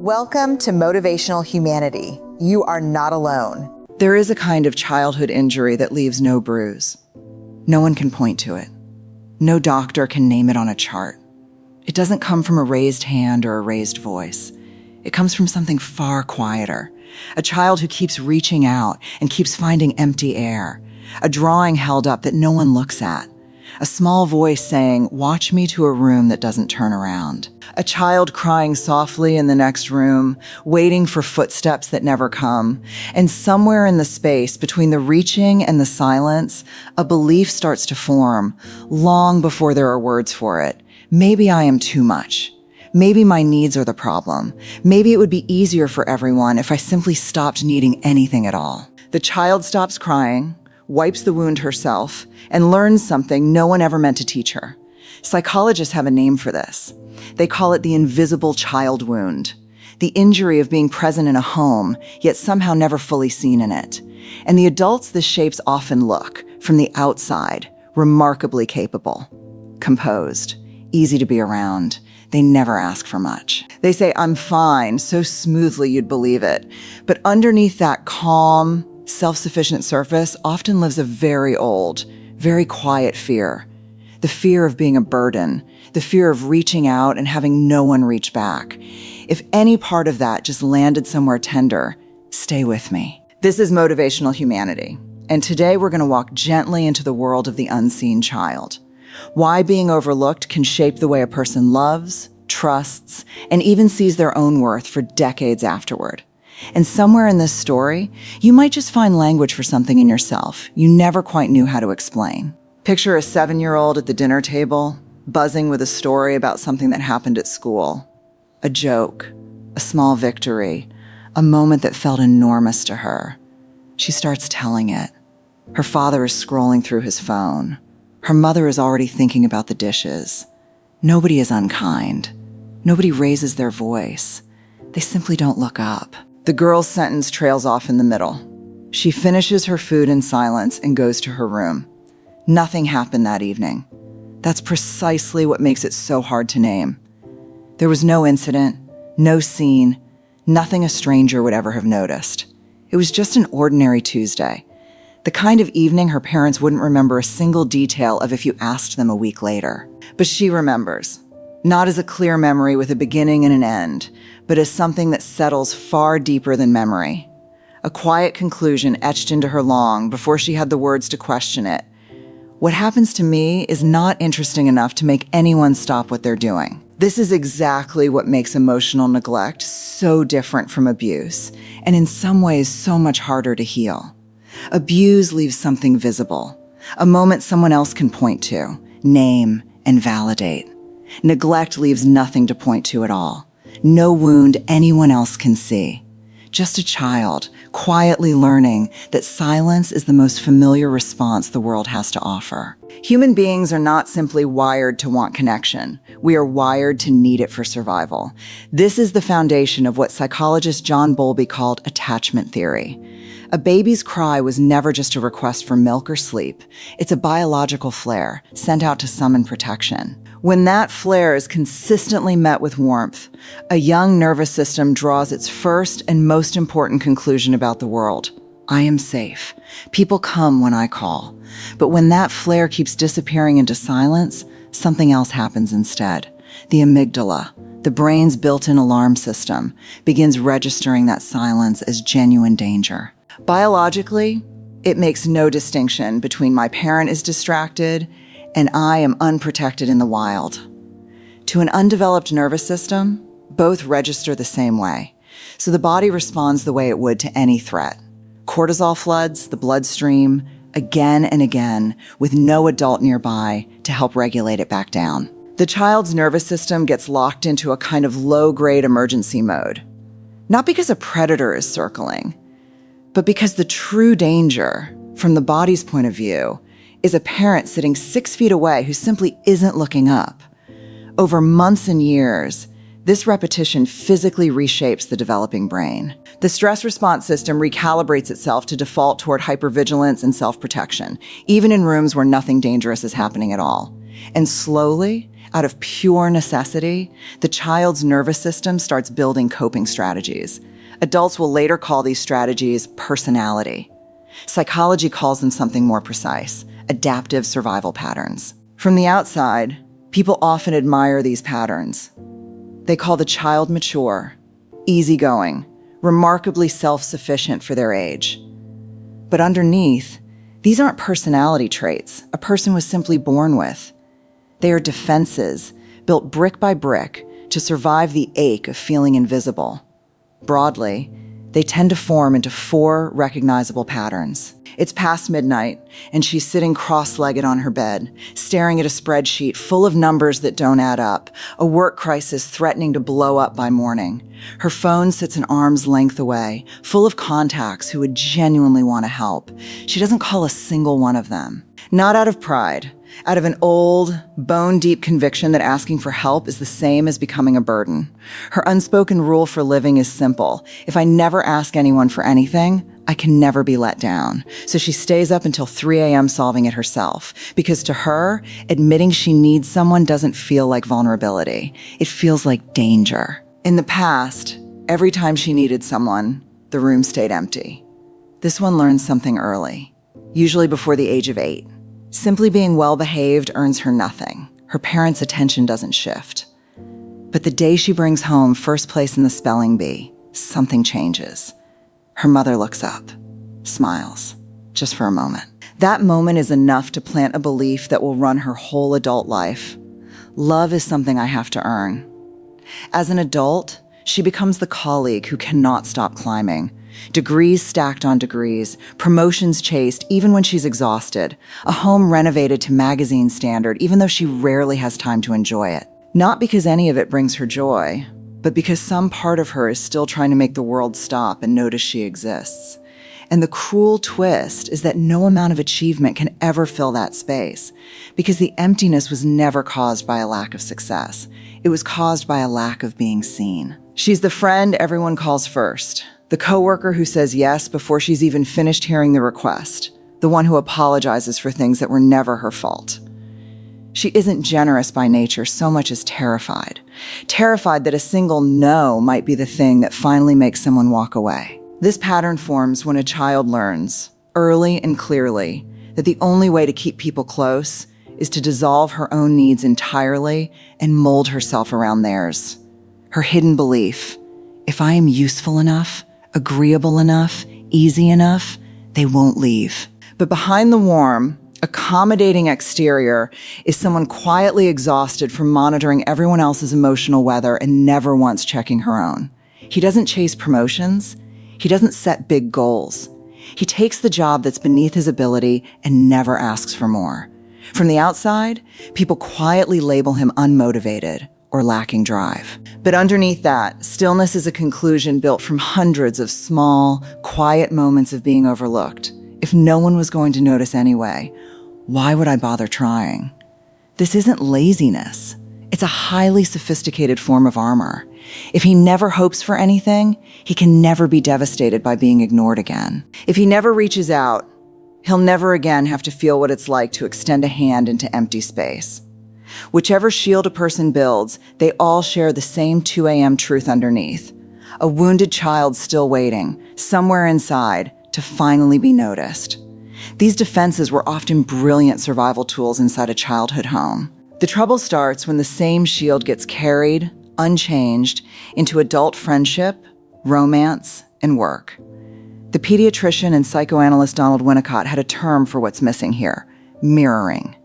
Welcome to Motivational Humanity. You are not alone. There is a kind of childhood injury that leaves no bruise. No one can point to it. No doctor can name it on a chart. It doesn't come from a raised hand or a raised voice. It comes from something far quieter. A child who keeps reaching out and keeps finding empty air. A drawing held up that no one looks at. A small voice saying, "Watch me to a room that doesn't turn around." A child crying softly in the next room, waiting for footsteps that never come. And somewhere in the space between the reaching and the silence, a belief starts to form, long before there are words for it. Maybe I am too much. Maybe my needs are the problem. Maybe it would be easier for everyone if I simply stopped needing anything at all. The child stops crying, wipes the wound herself, and learns something no one ever meant to teach her. Psychologists have a name for this. They call it the invisible child wound, the injury of being present in a home, yet somehow never fully seen in it. And the adults this shapes often look, from the outside, remarkably capable, composed, easy to be around. They never ask for much. They say, "I'm fine," so smoothly you'd believe it. But underneath that calm, self-sufficient surface often lives a very old, very quiet fear. The fear of being a burden, the fear of reaching out and having no one reach back. If any part of that just landed somewhere tender, stay with me. This is Motivational Humanity, and today we're going to walk gently into the world of the unseen child. Why being overlooked can shape the way a person loves, trusts, and even sees their own worth for decades afterward. And somewhere in this story, you might just find language for something in yourself you never quite knew how to explain. Picture a 7-year-old at the dinner table, buzzing with a story about something that happened at school. A joke, a small victory, a moment that felt enormous to her. She starts telling it. Her father is scrolling through his phone. Her mother is already thinking about the dishes. Nobody is unkind. Nobody raises their voice. They simply don't look up. The girl's sentence trails off in the middle. She finishes her food in silence and goes to her room. Nothing happened that evening. That's precisely what makes it so hard to name. There was no incident, no scene, nothing a stranger would ever have noticed. It was just an ordinary Tuesday. The kind of evening her parents wouldn't remember a single detail of if you asked them a week later. But she remembers. Not as a clear memory with a beginning and an end, but as something that settles far deeper than memory. A quiet conclusion etched into her long before she had the words to question it. What happens to me is not interesting enough to make anyone stop what they're doing. This is exactly what makes emotional neglect so different from abuse, and in some ways so much harder to heal. Abuse leaves something visible, a moment someone else can point to, name, and validate. Neglect leaves nothing to point to at all. No wound anyone else can see. Just a child quietly learning that silence is the most familiar response the world has to offer. Human beings are not simply wired to want connection. We are wired to need it for survival. This is the foundation of what psychologist John Bowlby called attachment theory. A baby's cry was never just a request for milk or sleep. It's a biological flare sent out to summon protection. When that flare is consistently met with warmth, a young nervous system draws its first and most important conclusion about the world. I am safe. People come when I call. But when that flare keeps disappearing into silence, something else happens instead. The amygdala, the brain's built-in alarm system, begins registering that silence as genuine danger. Biologically, it makes no distinction between my parent is distracted and I am unprotected in the wild. To an undeveloped nervous system, both register the same way. So the body responds the way it would to any threat. Cortisol floods the bloodstream again and again with no adult nearby to help regulate it back down. The child's nervous system gets locked into a kind of low-grade emergency mode. Not because a predator is circling, but because the true danger, from the body's point of view, is a parent sitting 6 feet away who simply isn't looking up. Over months and years, this repetition physically reshapes the developing brain. The stress response system recalibrates itself to default toward hypervigilance and self-protection, even in rooms where nothing dangerous is happening at all. And slowly, out of pure necessity, the child's nervous system starts building coping strategies. Adults will later call these strategies personality. Psychology calls them something more precise: adaptive survival patterns. From the outside, people often admire these patterns. They call the child mature, easygoing, remarkably self-sufficient for their age. But underneath, these aren't personality traits a person was simply born with. They are defenses built brick by brick to survive the ache of feeling invisible. Broadly, they tend to form into 4 recognizable patterns. It's past midnight, and she's sitting cross-legged on her bed, staring at a spreadsheet full of numbers that don't add up, a work crisis threatening to blow up by morning. Her phone sits an arm's length away, full of contacts who would genuinely want to help. She doesn't call a single one of them. Not out of pride, out of an old, bone-deep conviction that asking for help is the same as becoming a burden. Her unspoken rule for living is simple: if I never ask anyone for anything, I can never be let down. So she stays up until 3 a.m. solving it herself, because to her, admitting she needs someone doesn't feel like vulnerability. It feels like danger. In the past, every time she needed someone, the room stayed empty. This one learns something early, usually before the age of 8. Simply being well-behaved earns her nothing. Her parents' attention doesn't shift. But the day she brings home first place in the spelling bee, something changes. Her mother looks up, smiles, just for a moment. That moment is enough to plant a belief that will run her whole adult life. Love is something I have to earn. As an adult, she becomes the colleague who cannot stop climbing. Degrees stacked on degrees, promotions chased even when she's exhausted, a home renovated to magazine standard even though she rarely has time to enjoy it. Not because any of it brings her joy, but because some part of her is still trying to make the world stop and notice she exists. And the cruel twist is that no amount of achievement can ever fill that space, because the emptiness was never caused by a lack of success. It was caused by a lack of being seen. She's the friend everyone calls first, the coworker who says yes before she's even finished hearing the request, the one who apologizes for things that were never her fault. She isn't generous by nature so much as terrified. Terrified that a single no might be the thing that finally makes someone walk away. This pattern forms when a child learns, early and clearly, that the only way to keep people close is to dissolve her own needs entirely and mold herself around theirs. Her hidden belief: if I am useful enough, agreeable enough, easy enough, they won't leave. But behind the warm, accommodating exterior is someone quietly exhausted from monitoring everyone else's emotional weather and never once checking her own. He doesn't chase promotions. He doesn't set big goals. He takes the job that's beneath his ability and never asks for more. From the outside, people quietly label him unmotivated or lacking drive. But underneath that, stillness is a conclusion built from hundreds of small, quiet moments of being overlooked. If no one was going to notice anyway, why would I bother trying? This isn't laziness. It's a highly sophisticated form of armor. If he never hopes for anything, he can never be devastated by being ignored again. If he never reaches out, he'll never again have to feel what it's like to extend a hand into empty space. Whichever shield a person builds, they all share the same 2 a.m. truth underneath. A wounded child still waiting, somewhere inside, to finally be noticed. These defenses were often brilliant survival tools inside a childhood home. The trouble starts when the same shield gets carried, unchanged, into adult friendship, romance, and work. The pediatrician and psychoanalyst Donald Winnicott had a term for what's missing here: mirroring.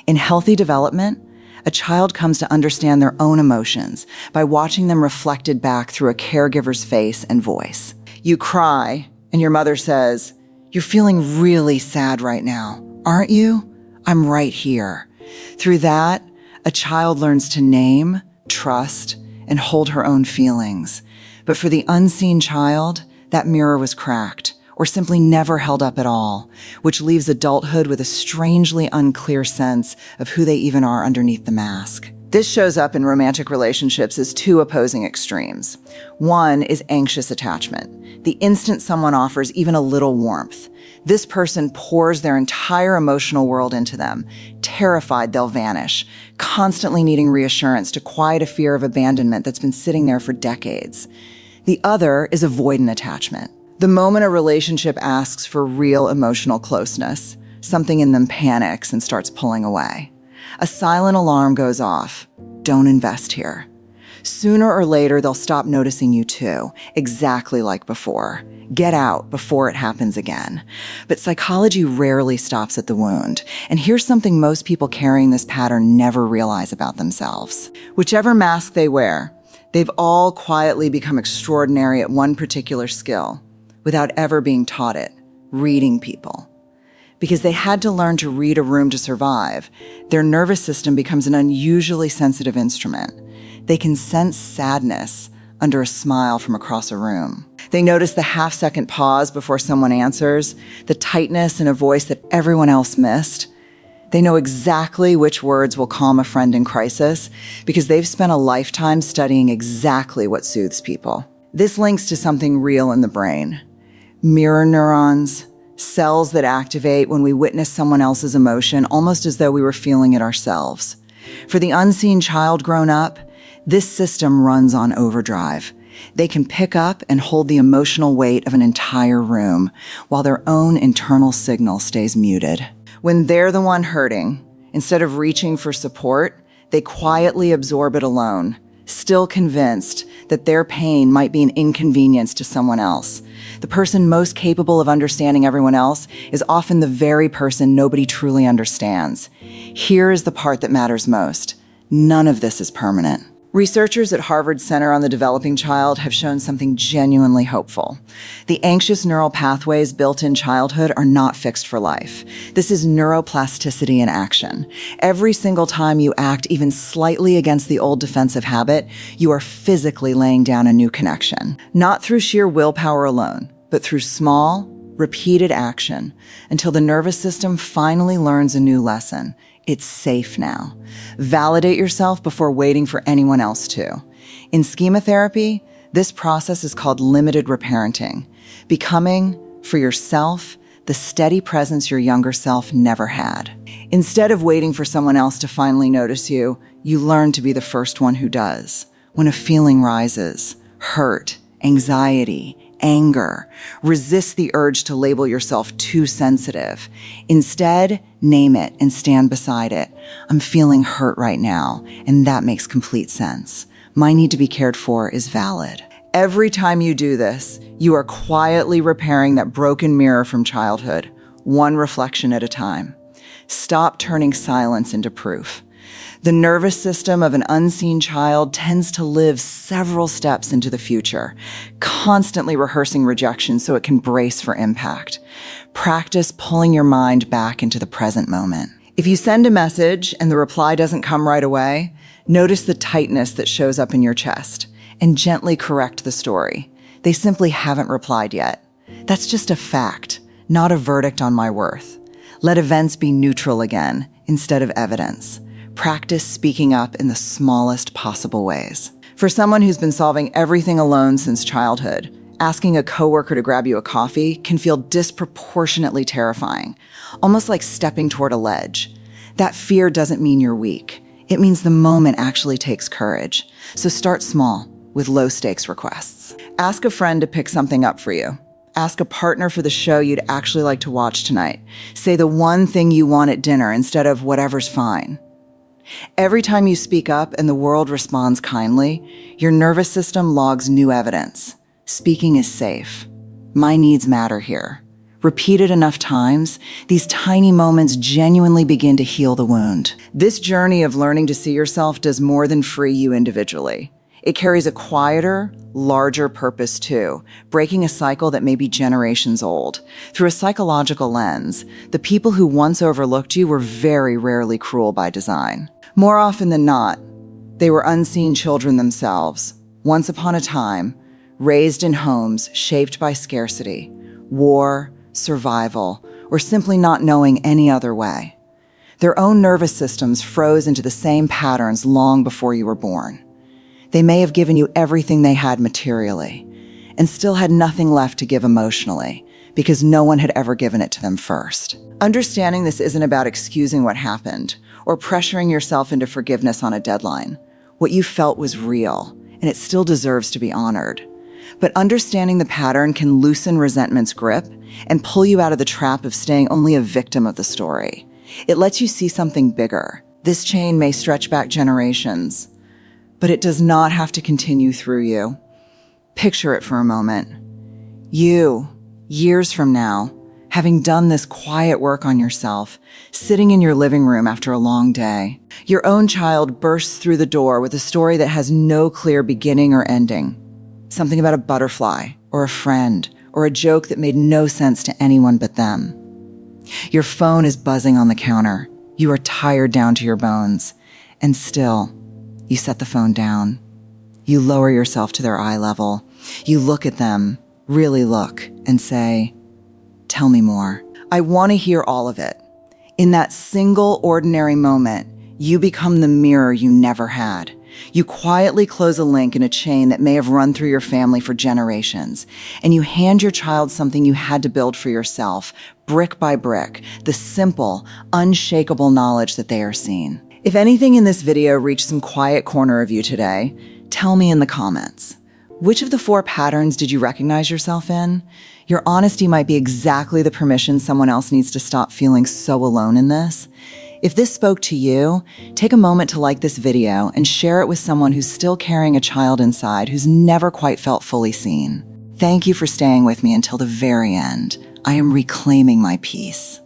In healthy development, a child comes to understand their own emotions by watching them reflected back through a caregiver's face and voice. You cry, and your mother says, "You're feeling really sad right now, aren't you? I'm right here." Through that, a child learns to name, trust, and hold her own feelings. But for the unseen child, that mirror was cracked, or simply never held up at all, which leaves adulthood with a strangely unclear sense of who they even are underneath the mask. This shows up in romantic relationships as 2 opposing extremes. One is anxious attachment, the instant someone offers even a little warmth. This person pours their entire emotional world into them, terrified they'll vanish, constantly needing reassurance to quiet a fear of abandonment that's been sitting there for decades. The other is avoidant attachment. The moment a relationship asks for real emotional closeness, something in them panics and starts pulling away. A silent alarm goes off. Don't invest here. Sooner or later, they'll stop noticing you too, exactly like before. Get out before it happens again. But psychology rarely stops at the wound. And here's something most people carrying this pattern never realize about themselves. Whichever mask they wear, they've all quietly become extraordinary at one particular skill without ever being taught it: reading people. Because they had to learn to read a room to survive, their nervous system becomes an unusually sensitive instrument. They can sense sadness under a smile from across a room. They notice the half-second pause before someone answers, the tightness in a voice that everyone else missed. They know exactly which words will calm a friend in crisis because they've spent a lifetime studying exactly what soothes people. This links to something real in the brain. Mirror neurons, cells that activate when we witness someone else's emotion, almost as though we were feeling it ourselves. For the unseen child grown up, this system runs on overdrive. They can pick up and hold the emotional weight of an entire room while their own internal signal stays muted. When they're the one hurting, instead of reaching for support, they quietly absorb it alone, still convinced that their pain might be an inconvenience to someone else. The person most capable of understanding everyone else is often the very person nobody truly understands. Here is the part that matters most. None of this is permanent. Researchers at Harvard Center on the Developing Child have shown something genuinely hopeful. The anxious neural pathways built in childhood are not fixed for life. This is neuroplasticity in action. Every single time you act even slightly against the old defensive habit, you are physically laying down a new connection. Not through sheer willpower alone, but through small, repeated action until the nervous system finally learns a new lesson. It's safe now. Validate yourself before waiting for anyone else to. In schema therapy, this process is called limited reparenting, becoming, for yourself, the steady presence your younger self never had. Instead of waiting for someone else to finally notice you, you learn to be the first one who does. When a feeling rises, hurt, anxiety, anger, resist the urge to label yourself too sensitive. Instead, name it and stand beside it. I'm feeling hurt right now, and that makes complete sense. My need to be cared for is valid. Every time you do this, you are quietly repairing that broken mirror from childhood, one reflection at a time. Stop turning silence into proof. The nervous system of an unseen child tends to live several steps into the future, constantly rehearsing rejection so it can brace for impact. Practice pulling your mind back into the present moment. If you send a message and the reply doesn't come right away, notice the tightness that shows up in your chest and gently correct the story. They simply haven't replied yet. That's just a fact, not a verdict on my worth. Let events be neutral again instead of evidence. Practice speaking up in the smallest possible ways. For someone who's been solving everything alone since childhood, asking a coworker to grab you a coffee can feel disproportionately terrifying, almost like stepping toward a ledge. That fear doesn't mean you're weak. It means the moment actually takes courage. So start small, with low-stakes requests. Ask a friend to pick something up for you. Ask a partner for the show you'd actually like to watch tonight. Say the one thing you want at dinner instead of whatever's fine. Every time you speak up and the world responds kindly, your nervous system logs new evidence. Speaking is safe. My needs matter here. Repeated enough times, these tiny moments genuinely begin to heal the wound. This journey of learning to see yourself does more than free you individually. It carries a quieter, larger purpose too, breaking a cycle that may be generations old. Through a psychological lens, the people who once overlooked you were very rarely cruel by design. More often than not, they were unseen children themselves, once upon a time, raised in homes shaped by scarcity, war, survival, or simply not knowing any other way. Their own nervous systems froze into the same patterns long before you were born. They may have given you everything they had materially, and still had nothing left to give emotionally, because no one had ever given it to them first. Understanding this isn't about excusing what happened or pressuring yourself into forgiveness on a deadline. What you felt was real, and it still deserves to be honored. But understanding the pattern can loosen resentment's grip and pull you out of the trap of staying only a victim of the story. It lets you see something bigger. This chain may stretch back generations, but it does not have to continue through you. Picture it for a moment. You, years from now, having done this quiet work on yourself, sitting in your living room after a long day. Your own child bursts through the door with a story that has no clear beginning or ending. Something about a butterfly, or a friend, or a joke that made no sense to anyone but them. Your phone is buzzing on the counter. You are tired down to your bones, and still, you set the phone down. You lower yourself to their eye level. You look at them, really look, and say, "Tell me more." I want to hear all of it. In that single ordinary moment, you become the mirror you never had. You quietly close a link in a chain that may have run through your family for generations, and you hand your child something you had to build for yourself, brick by brick, the simple, unshakable knowledge that they are seen. If anything in this video reached some quiet corner of you today, tell me in the comments. Which of the 4 patterns did you recognize yourself in? Your honesty might be exactly the permission someone else needs to stop feeling so alone in this. If this spoke to you, take a moment to like this video and share it with someone who's still carrying a child inside who's never quite felt fully seen. Thank you for staying with me until the very end. I am reclaiming my peace.